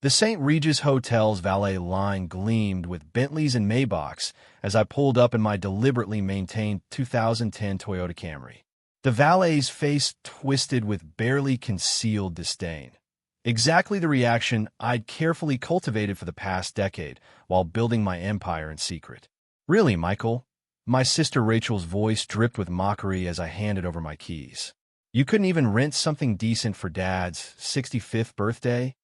The St. Regis Hotel's valet line gleamed with Bentleys and Maybachs as I pulled up in my deliberately maintained 2010 Toyota Camry. The valet's face twisted with barely concealed disdain. Exactly the reaction I'd carefully cultivated for the past decade while building my empire in secret. "Really, Michael?" My sister Rachel's voice dripped with mockery as I handed over my keys. "You couldn't even rent something decent for Dad's 65th birthday?"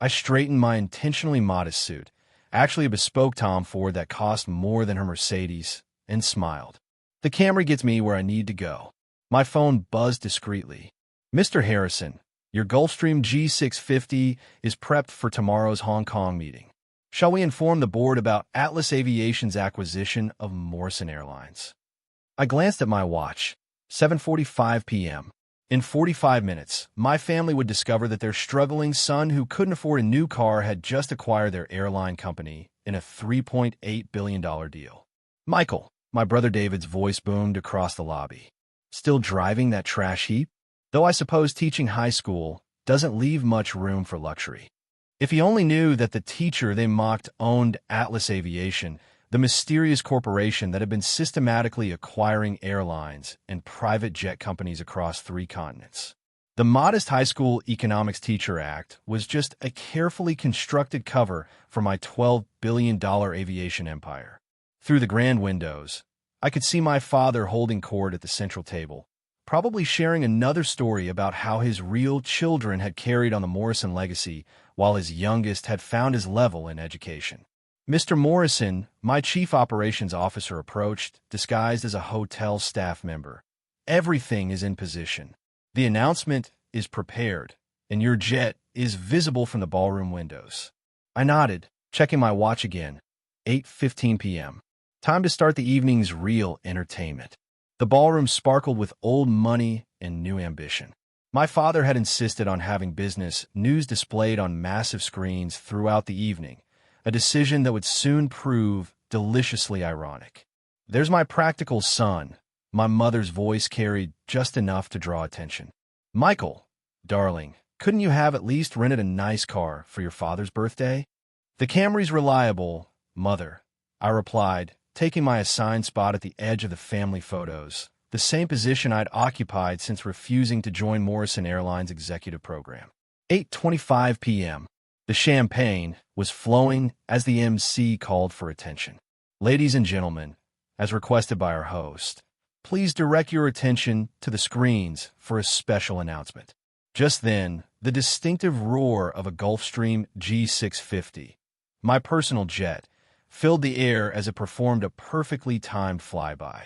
I straightened my intentionally modest suit, actually a bespoke Tom Ford that cost more than her Mercedes, and smiled. "The Camry gets me where I need to go." My phone buzzed discreetly. "Mr. Harrison, your Gulfstream G650 is prepped for tomorrow's Hong Kong meeting. Shall we inform the board about Atlas Aviation's acquisition of Morrison Airlines?" I glanced at my watch. 7:45 p.m. In 45 minutes, my family would discover that their struggling son who couldn't afford a new car had just acquired their airline company in a $3.8 billion deal. "Michael," my brother David's voice boomed across the lobby. "Still driving that trash heap? Though I suppose teaching high school doesn't leave much room for luxury." If he only knew that the teacher they mocked owned Atlas Aviation, the mysterious corporation that had been systematically acquiring airlines and private jet companies across 3 continents. The modest high school economics teacher act was just a carefully constructed cover for my $12 billion aviation empire. Through the grand windows, I could see my father holding court at the central table, probably sharing another story about how his real children had carried on the Morrison legacy while his youngest had found his level in education. Mr. Morrison, my chief operations officer, approached, disguised as a hotel staff member. "Everything is in position. The announcement is prepared, and your jet is visible from the ballroom windows." I nodded, checking my watch again. 8:15 p.m. Time to start the evening's real entertainment. The ballroom sparkled with old money and new ambition. My father had insisted on having business news displayed on massive screens throughout the evening, a decision that would soon prove deliciously ironic. "There's my practical son," my mother's voice carried just enough to draw attention. "Michael, darling, couldn't you have at least rented a nice car for your father's birthday?" "The Camry's reliable, mother," I replied, taking my assigned spot at the edge of the family photos, the same position I'd occupied since refusing to join Morrison Airlines' executive program. 8:25 p.m. The champagne was flowing as the MC called for attention. "Ladies and gentlemen, as requested by our host, please direct your attention to the screens for a special announcement." Just then, the distinctive roar of a Gulfstream G650, my personal jet, filled the air as it performed a perfectly timed flyby.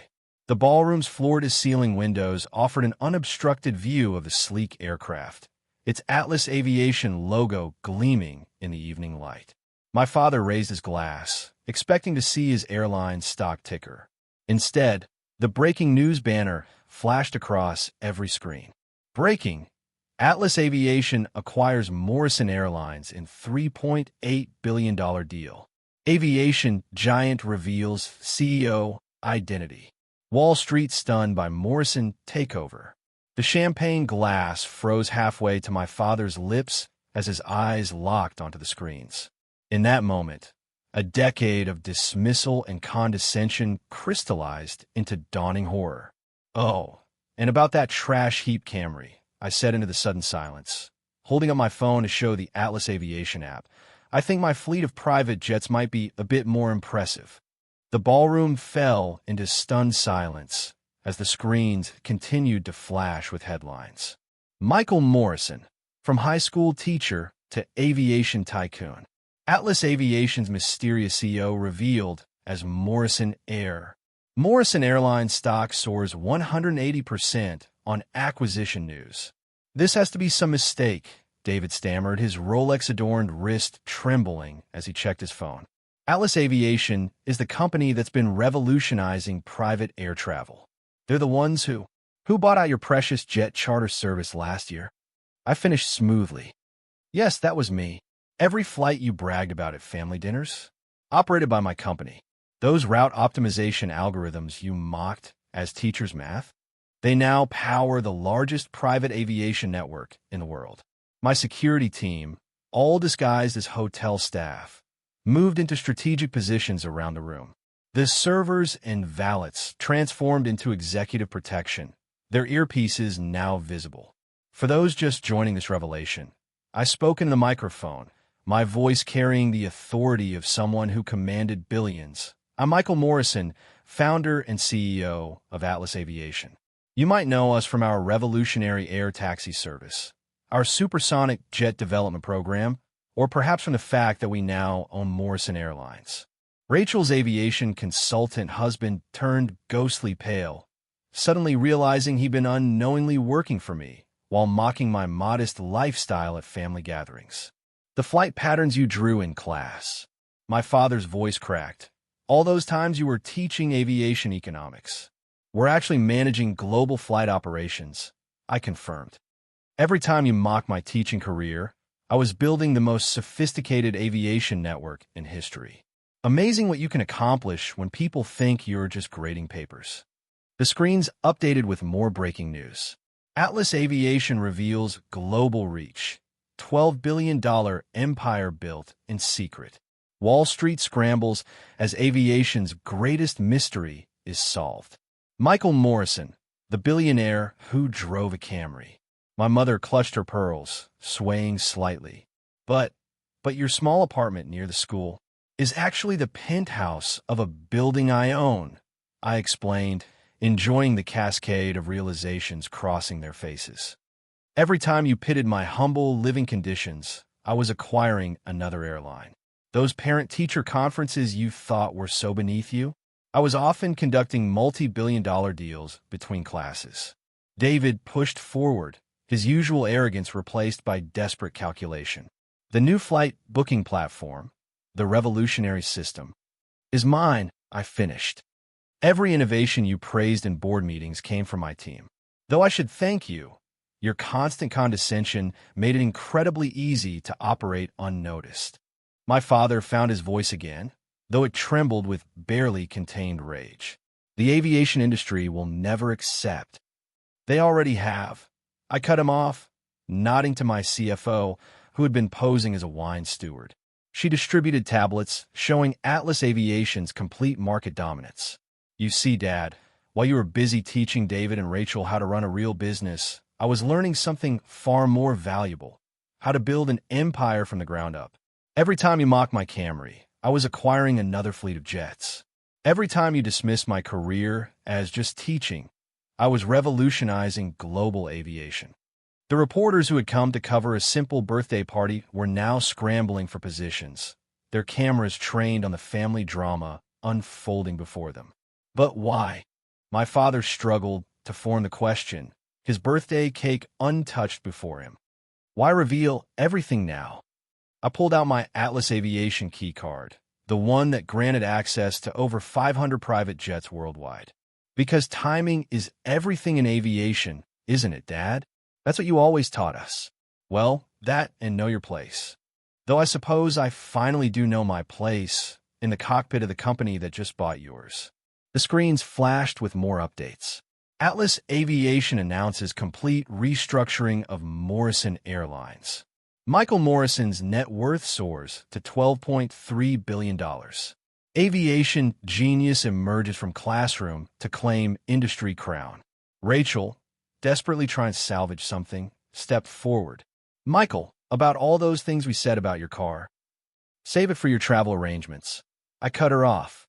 The ballroom's floor-to-ceiling windows offered an unobstructed view of the sleek aircraft, its Atlas Aviation logo gleaming in the evening light. My father raised his glass, expecting to see his airline's stock ticker. Instead, the breaking news banner flashed across every screen. "Breaking! Atlas Aviation acquires Morrison Airlines in $3.8 billion deal. Aviation giant reveals CEO identity. Wall Street stunned by Morrison takeover." The champagne glass froze halfway to my father's lips as his eyes locked onto the screens. In that moment, a decade of dismissal and condescension crystallized into dawning horror. "Oh, and about that trash heap Camry," I said into the sudden silence, holding up my phone to show the Atlas Aviation app. "I think my fleet of private jets might be a bit more impressive." The ballroom fell into stunned silence as the screens continued to flash with headlines. "Michael Morrison, from high school teacher to aviation tycoon. Atlas Aviation's mysterious CEO revealed as Morrison Air." Morrison Airlines stock soars 180% on acquisition news. "This has to be some mistake," David stammered, his Rolex-adorned wrist trembling as he checked his phone. "Atlas Aviation is the company that's been revolutionizing private air travel. They're the ones who bought out your precious jet charter service last year." I finished smoothly. "Yes, that was me. Every flight you bragged about at family dinners, operated by my company. Those route optimization algorithms you mocked as teachers' math, they now power the largest private aviation network in the world. My security team, all disguised as hotel staff, moved into strategic positions around the room. The servers and valets transformed into executive protection, their earpieces now visible. For those just joining this revelation, I spoke in the microphone, my voice carrying the authority of someone who commanded billions. I'm Michael Morrison, founder and CEO of Atlas Aviation. You might know us from our revolutionary air taxi service, our supersonic jet development program, or perhaps from the fact that we now own Morrison Airlines. Rachel's aviation consultant husband turned ghostly pale, suddenly realizing he'd been unknowingly working for me while mocking my modest lifestyle at family gatherings. The flight patterns you drew in class. My father's voice cracked. All those times you were teaching aviation economics. We're actually managing global flight operations, I confirmed. Every time you mocked my teaching career, I was building the most sophisticated aviation network in history. Amazing what you can accomplish when people think you're just grading papers. The screen's updated with more breaking news. Atlas Aviation reveals global reach. $12 billion empire built in secret. Wall Street scrambles as aviation's greatest mystery is solved. Michael Morrison, the billionaire who drove a Camry. My mother clutched her pearls, swaying slightly. But your small apartment near the school is actually the penthouse of a building I own, I explained, enjoying the cascade of realizations crossing their faces. Every time you pitted my humble living conditions, I was acquiring another airline. Those parent-teacher conferences you thought were so beneath you, I was often conducting multi-billion-dollar deals between classes. David pushed forward, his usual arrogance replaced by desperate calculation. The new flight booking platform, the revolutionary system, is mine, I finished. Every innovation you praised in board meetings came from my team. Though I should thank you, your constant condescension made it incredibly easy to operate unnoticed. My father found his voice again, though it trembled with barely contained rage. The aviation industry will never accept. They already have. I cut him off, nodding to my CFO, who had been posing as a wine steward. She distributed tablets showing Atlas Aviation's complete market dominance. You see, Dad, while you were busy teaching David and Rachel how to run a real business, I was learning something far more valuable: how to build an empire from the ground up. Every time you mocked my Camry, I was acquiring another fleet of jets. Every time you dismissed my career as just teaching, I was revolutionizing global aviation. The reporters who had come to cover a simple birthday party were now scrambling for positions, their cameras trained on the family drama unfolding before them. But why? My father struggled to form the question, his birthday cake untouched before him. Why reveal everything now? I pulled out my Atlas Aviation key card, the one that granted access to over 500 private jets worldwide. Because timing is everything in aviation, isn't it, Dad? That's what you always taught us. Well, that and know your place. Though I suppose I finally do know my place in the cockpit of the company that just bought yours. The screens flashed with more updates. Atlas Aviation announces complete restructuring of Morrison Airlines. Michael Morrison's net worth soars to $12.3 billion. Aviation genius emerges from classroom to claim industry crown. Rachel, desperately trying to salvage something, stepped forward. Michael, about all those things we said about your car. Save it for your travel arrangements. I cut her off.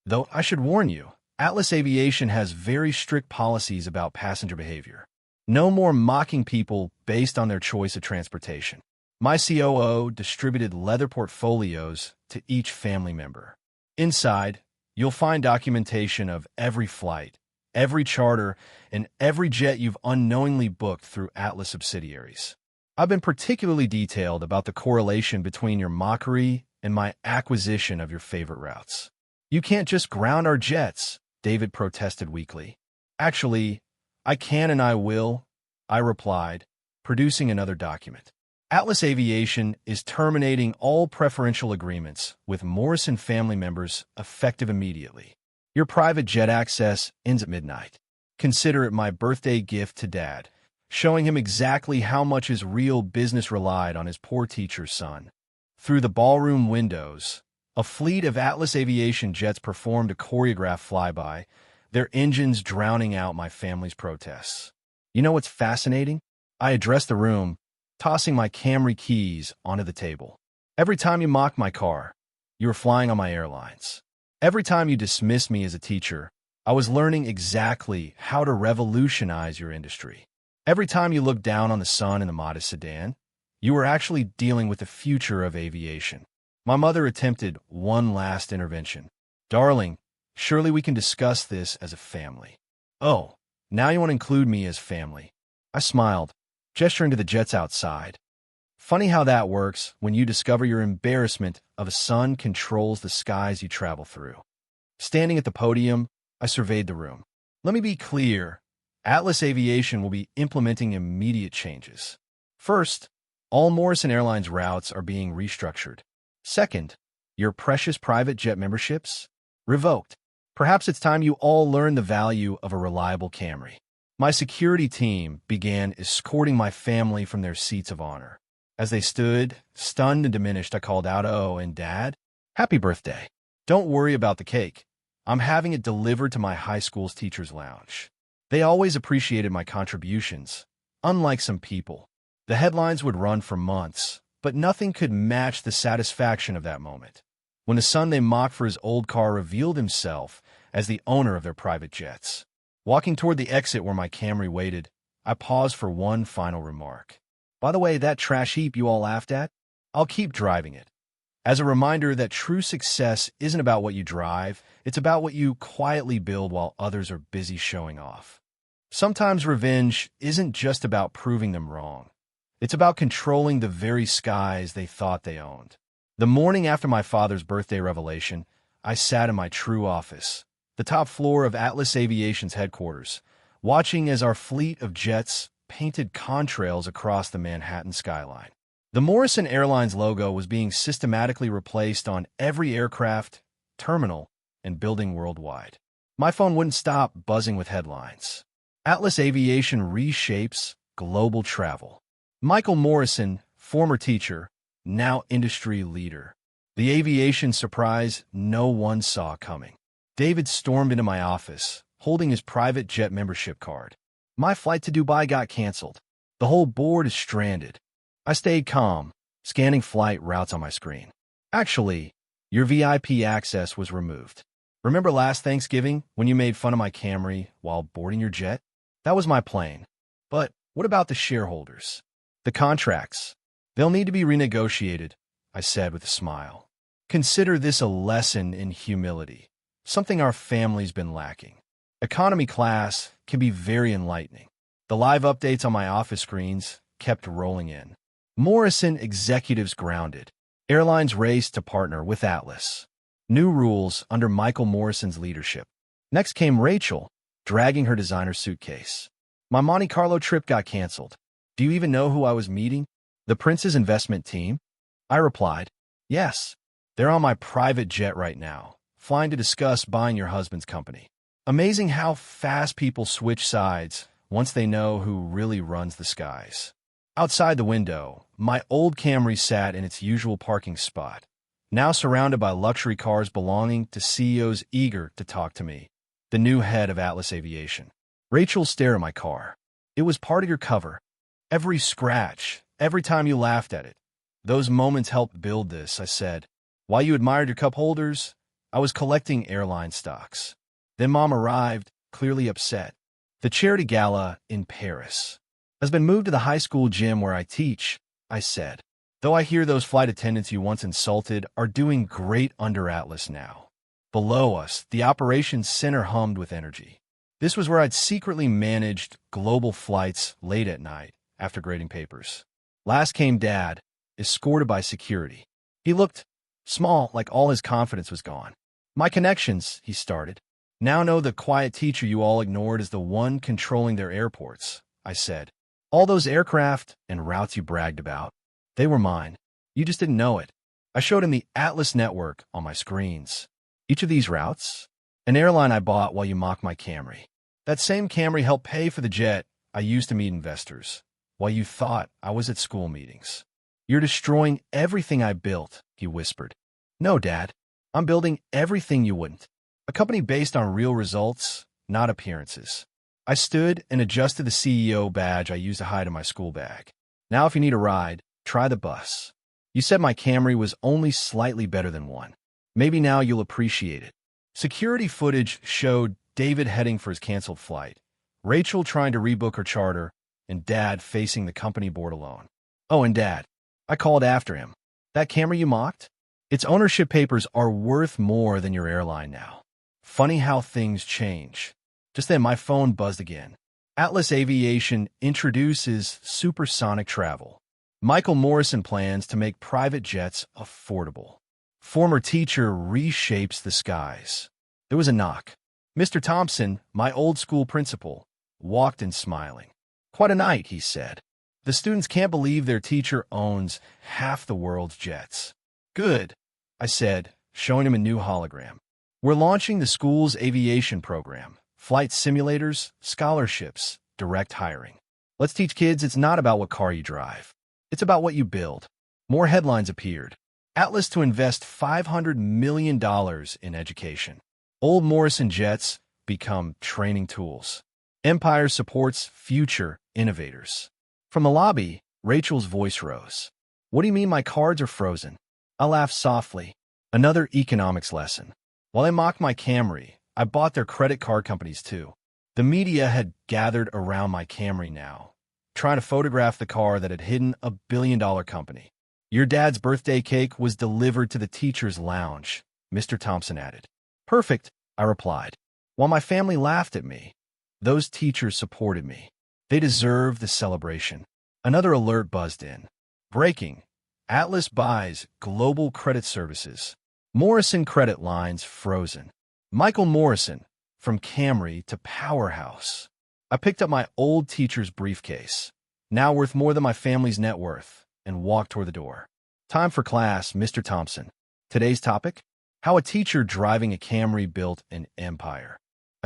Though I should warn you, Atlas Aviation has very strict policies about passenger behavior. No more mocking people based on their choice of transportation. My COO distributed leather portfolios to each family member. Inside, you'll find documentation of every flight, every charter, and every jet you've unknowingly booked through Atlas subsidiaries. I've been particularly detailed about the correlation between your mockery and my acquisition of your favorite routes. You can't just ground our jets, David protested weakly. Actually, I can and I will, I replied, producing another document. Atlas Aviation is terminating all preferential agreements with Morrison family members effective immediately. Your private jet access ends at midnight. Consider it my birthday gift to Dad. showing him exactly how much his real business relied on his poor teacher's son. Through the ballroom windows, a fleet of Atlas Aviation jets performed a choreographed flyby, their engines drowning out my family's protests. You know what's fascinating? I addressed the room, tossing my Camry keys onto the table. Every time you mocked my car, you were flying on my airlines. Every time you dismissed me as a teacher, I was learning exactly how to revolutionize your industry. Every time you looked down on the sun in the modest sedan, you were actually dealing with the future of aviation. My mother attempted one last intervention. Darling, surely we can discuss this as a family. Oh, now you want to include me as family. I smiled, gesturing to the jets outside. Funny how that works when you discover your embarrassment of a son controls the skies you travel through. Standing at the podium, I surveyed the room. Let me be clear. Atlas Aviation will be implementing immediate changes. First, all Morrison Airlines routes are being restructured. Second, your precious private jet memberships? Revoked. Perhaps it's time you all learn the value of a reliable Camry. My security team began escorting my family from their seats of honor. As they stood, stunned and diminished, I called out, "Oh, and Dad? Happy birthday. Don't worry about the cake. I'm having it delivered to my high school's teacher's lounge." They always appreciated my contributions, unlike some people. The headlines would run for months, but nothing could match the satisfaction of that moment, when the son they mocked for his old car revealed himself as the owner of their private jets. Walking toward the exit where my Camry waited, I paused for one final remark. "By the way, that trash heap you all laughed at? I'll keep driving it." As a reminder that true success isn't about what you drive, it's about what you quietly build while others are busy showing off. Sometimes revenge isn't just about proving them wrong. It's about controlling the very skies they thought they owned. The morning after my father's birthday revelation, I sat in my true office, the top floor of Atlas Aviation's headquarters, watching as our fleet of jets painted contrails across the Manhattan skyline. The Morrison Airlines logo was being systematically replaced on every aircraft, terminal, and building worldwide. My phone wouldn't stop buzzing with headlines. Atlas Aviation reshapes global travel. Michael Morrison, former teacher, now industry leader. The aviation surprise no one saw coming. David stormed into my office, holding his private jet membership card. My flight to Dubai got canceled. The whole board is stranded. I stayed calm, scanning flight routes on my screen. Actually, your VIP access was removed. Remember last Thanksgiving when you made fun of my Camry while boarding your jet? That was my plane. But what about the shareholders? The contracts? They'll need to be renegotiated, I said with a smile. Consider this a lesson in humility, something our family's been lacking. Economy class can be very enlightening. The live updates on my office screens kept rolling in. Morrison executives grounded. Airlines raced to partner with Atlas. New rules under Michael Morrison's leadership. Next came Rachel, dragging her designer suitcase. My Monte Carlo trip got canceled. Do you even know who I was meeting? The Prince's investment team? I replied, yes. They're on my private jet right now, flying to discuss buying your husband's company. Amazing how fast people switch sides once they know who really runs the skies. Outside the window, my old Camry sat in its usual parking spot, now surrounded by luxury cars belonging to CEOs eager to talk to me, the new head of Atlas Aviation. Rachel stared at my car. It was part of your cover. Every scratch, every time you laughed at it. Those moments helped build this, I said. While you admired your cup holders, I was collecting airline stocks. Then Mom arrived, clearly upset. The charity gala in Paris has been moved to the high school gym where I teach, I said. Though I hear those flight attendants you once insulted are doing great under Atlas now. Below us, the operations center hummed with energy. This was where I'd secretly managed global flights late at night after grading papers. Last came Dad, escorted by security. He looked small, like all his confidence was gone. My connections, he started. Now know the quiet teacher you all ignored is the one controlling their airports, I said. All those aircraft and routes you bragged about, they were mine. You just didn't know it. I showed him the Atlas network on my screens. Each of these routes? An airline I bought while you mocked my Camry. That same Camry helped pay for the jet I used to meet investors, while you thought I was at school meetings. You're destroying everything I built, he whispered. No, Dad. I'm building everything you wouldn't. A company based on real results, not appearances. I stood and adjusted the CEO badge I used to hide in my school bag. Now if you need a ride, try the bus. You said my Camry was only slightly better than one. Maybe now you'll appreciate it. Security footage showed David heading for his canceled flight, Rachel trying to rebook her charter, and Dad facing the company board alone. Oh, and Dad. I called after him. That Camry you mocked? Its ownership papers are worth more than your airline now. Funny how things change. Just then my phone buzzed again. Atlas Aviation introduces supersonic travel. Michael Morrison plans to make private jets affordable. Former teacher reshapes the skies. There was a knock. Mr. Thompson, my old school principal, walked in smiling. Quite a night, he said. The students can't believe their teacher owns half the world's jets. Good, I said, showing him a new hologram. We're launching the school's aviation program. Flight simulators, scholarships, direct hiring. Let's teach kids it's not about what car you drive. It's about what you build. More headlines appeared. Atlas to invest $500 million in education. Old Morrison jets become training tools. Empire supports future innovators. From the lobby, Rachel's voice rose. What do you mean my cards are frozen? I laughed softly. Another economics lesson. While I mocked my Camry, I bought their credit card companies too. The media had gathered around my Camry now, trying to photograph the car that had hidden a billion-dollar company. Your dad's birthday cake was delivered to the teacher's lounge, Mr. Thompson added. Perfect, I replied. While my family laughed at me, those teachers supported me. They deserved the celebration. Another alert buzzed in. Breaking. Atlas buys global credit services. Morrison credit lines frozen. Michael Morrison, from Camry to Powerhouse. I picked up my old teacher's briefcase, now worth more than my family's net worth, and walked toward the door. Time for class, Mr. Thompson. Today's topic? How a teacher driving a Camry built an empire.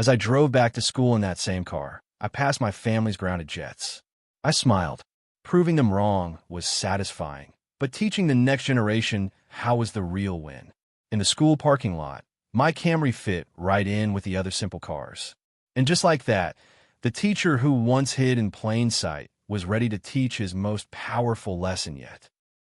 As I drove back to school in that same car, I passed my family's grounded jets. I smiled. Proving them wrong was satisfying, but teaching the next generation how was the real win. In the school parking lot, my Camry fit right in with the other simple cars. And just like that, the teacher who once hid in plain sight was ready to teach his most powerful lesson yet.